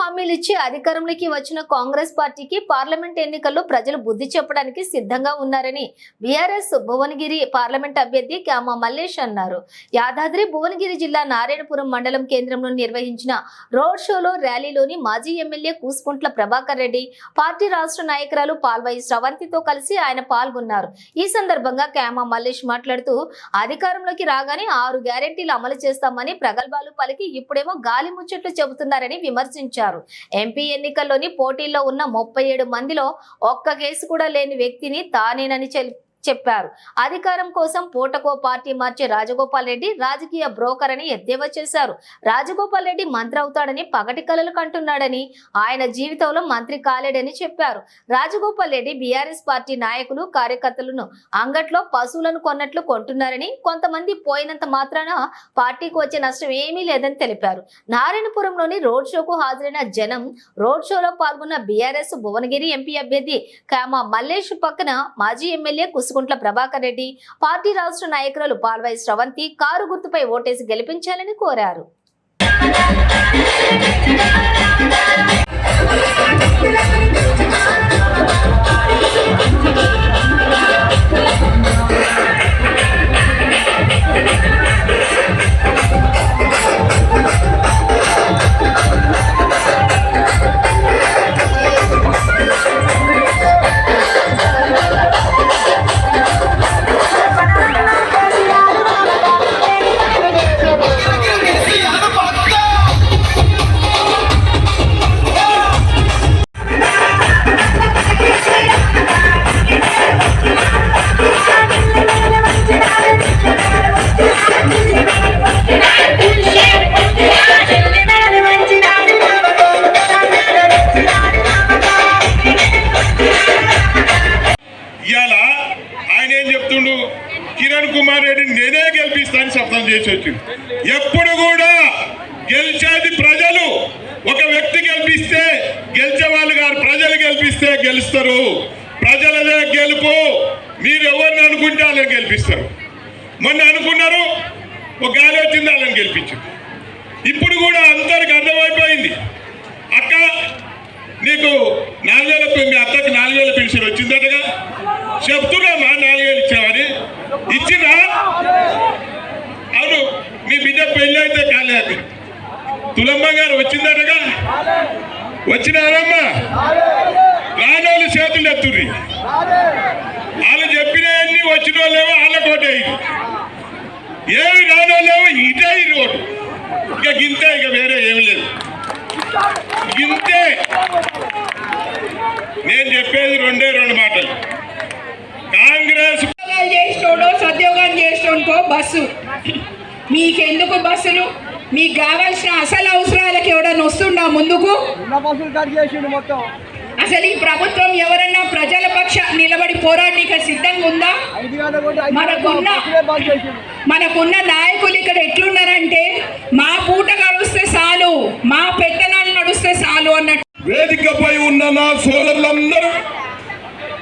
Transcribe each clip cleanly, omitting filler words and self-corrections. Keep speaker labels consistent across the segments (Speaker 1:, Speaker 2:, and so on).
Speaker 1: హామీలు ఇచ్చి అధికారంలోకి వచ్చిన కాంగ్రెస్ పార్టీకి పార్లమెంట్ ఎన్నికల్లో ప్రజలు బుద్ధి చెప్పడానికి సిద్ధంగా ఉన్నారని బీఆర్ఎస్ భువనగిరి పార్లమెంట్ అభ్యర్థి క్యామ మల్లేష్ అన్నారు. యాదాద్రి భువనగిరి జిల్లా నారాయణపురం మండలం కేంద్రంలో నిర్వహించిన రోడ్ షోలో ర్యాలీలోని మాజీ ఎమ్మెల్యే కూసుకుంట్ల ప్రభాకర్ రెడ్డి, పార్టీ రాష్ట్ర నాయకురాలు పాల్వాయి శ్రవంతితో కలిసి ఆయన పాల్గొన్నారు. ఈ సందర్భంగా క్యామ మల్లేష్ మాట్లాడుతూ అధికారంలోకి రాగానే 6 గ్యారెంటీలు అమలు చేస్తామని ప్రగల్భాలు పలికి ఇప్పుడేమో గాలి ముచ్చట్లు చెబుతున్నారని విమర్శించారు. ఎంపీ ఎన్నికల్లోని పోటీల్లో ఉన్న 37 మందిలో ఒక్క కేసు కూడా లేని వ్యక్తిని తానేనని చెప్పారు. అధికారం కోసం పూటకో పార్టీ మార్చే రాజగోపాల్ రెడ్డి రాజకీయ బ్రోకర్ అని ఎద్దేవా చేశారు. రాజగోపాల్ రెడ్డి మంత్రి అవుతాడని పగటి కలలు కంటున్నాడని, ఆయన జీవితంలో మంత్రి కాలేడని చెప్పారు. రాజగోపాల్ రెడ్డి బీఆర్ఎస్ పార్టీ నాయకులు, కార్యకర్తలను అంగట్లో పశువులను కొన్నట్లు కొంటున్నారని, కొంతమంది పోయినంత మాత్రాన పార్టీకి వచ్చే నష్టం ఏమీ లేదని తెలిపారు. నారాయణపురంలోని రోడ్ షోకు హాజరైన జనం, రోడ్ షోలో పాల్గొన్న బీఆర్ఎస్ భువనగిరి ఎంపీ అభ్యర్థి క్యామ మల్లేష్ పక్కన మాజీ ఎమ్మెల్యే కూసుకుంట్ల ప్రభాకర్ రెడ్డి, పార్టీ రాష్ట్ర నాయకురాలు పాల్వాయి శ్రవంతి కారు గుర్తుపై ఓటేసి గెలిపించాలని కోరారు. కిరణ్ కుమార్ రెడ్డిని నేనే గెలిపిస్తానని శబ్దం చేసి వచ్చింది. ఎప్పుడు కూడా గెలిచేది ప్రజలు. ఒక వ్యక్తి గెలిపిస్తే గెలిచే వాళ్ళు గారు, ప్రజలు గెలిపిస్తే గెలుస్తారు. ప్రజలదే గెలుపు. మీరు ఎవరిని అనుకుంటే వాళ్ళని గెలిపిస్తారు. మొన్న అనుకున్నారు, ఒక గాలి వచ్చింది, వాళ్ళని గెలిపించారు. ఇప్పుడు కూడా అందరికి అర్థమైపోయింది. అక్క నీకు 4000, మీ అత్తకి 4000 పెన్షన్ వచ్చిందటగా చెప్తున్నామా? 4000 ఇచ్చామని. ఇచ్చినా? అవును. మీ బిడ్డ పెళ్ళి అయితే కాలేదు. తులమ్మ గారు వచ్చిందటగా. వచ్చినారమ్మా? రానోళ్ళు చేతులు ఎత్తుర్రి. వాళ్ళు చెప్పినవన్నీ వచ్చిన వాళ్ళేమో వాళ్ళ కోటే. ఏమి రానోళ్ళేమో ఇటే రోడ్డు. ఇక గింతే, ఇక వేరే ఏమి లేదు. గింతే. నేను చెప్పేది 2 మాటలు. కాంగ్రెస్
Speaker 2: చేసినోడో సద్యోగం చేసినోకో బస్సు. మీకెందుకు బస్సులు? మీకు కావాల్సిన అసలు అవసరాలకు ఎవడన్నా వస్తుండా ముందుకు? అసలు ఈ ప్రభుత్వం ఎవరన్నా ప్రజల పక్ష నిలబడి పోరాడికి సిద్ధంగా ఉందా? మనకున్న నాయకులు ఇక్కడ ఎట్లున్నారంటే, మా పూట గడుస్తే చాలు, మా పెత్తనాలు నడుస్తే చాలు అన్నట్టు.
Speaker 3: వేదికపై ఉన్న నా సోదరులందరూ,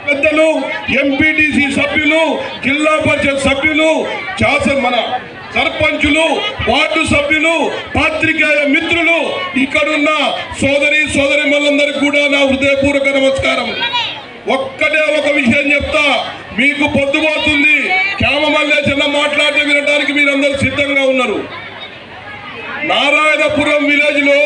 Speaker 3: పెద్దలు, ఎంపీటీసీ సభ్యులు, జిల్లా పరిషత్ సభ్యులు, మన సర్పంచులు, వార్డు సభ్యులు, పాత్రికేయ మిత్రులు, ఇక్కడున్న సోదరిమణులందరికీ కూడా నా హృదయపూర్వక నమస్కారం. ఒక్కటే ఒక విషయం చెప్తా, మీకు పొద్దుపోతుంది. క్యామ మల్లేశన్న మాట్లాడితే వినడానికి మీరందరూ సిద్ధంగా ఉన్నారు. నారాయణపురం విలేజ్ లో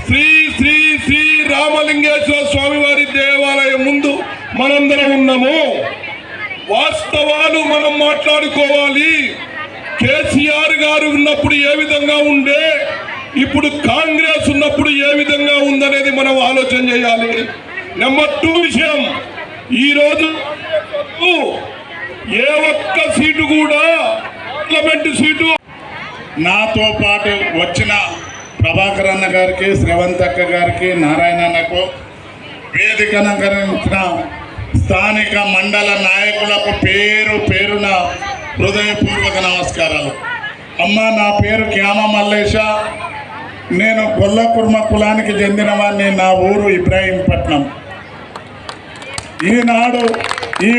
Speaker 3: శ్రీ శ్రీ శ్రీ రామలింగేశ్వర స్వామి వారి దేవాలయం ముందు మనందరం ఉన్నాము. వాస్తవాలు మనం మాట్లాడుకోవాలి. కేసీఆర్ గారు ఉన్నప్పుడు ఏ విధంగా ఉండే, ఇప్పుడు కాంగ్రెస్ ఉన్నప్పుడు ఏ విధంగా ఉందనేది మనం ఆలోచన చేయాలి. నెంబర్ 2 విషయం, ఈరోజు ఏ ఒక్క సీటు కూడా, పార్లమెంటు సీటు, నాతో పాటు వచ్చిన ప్రభాకర్ అన్న గారికి, శ్రవంత్ అక్క గారికి, నారాయణ అన్నకు, వేదికను అలంకరించిన స్థానిక మండల నాయకులకు పేరు పేరున హృదయపూర్వక నమస్కారాలు. అమ్మ, నా పేరు క్యామ మల్లేష. నేను గొల్లకుర్మ కులానికి చెందిన వాడిని. నా ఊరు ఇబ్రాహీంపట్నం. ఈనాడు ఈ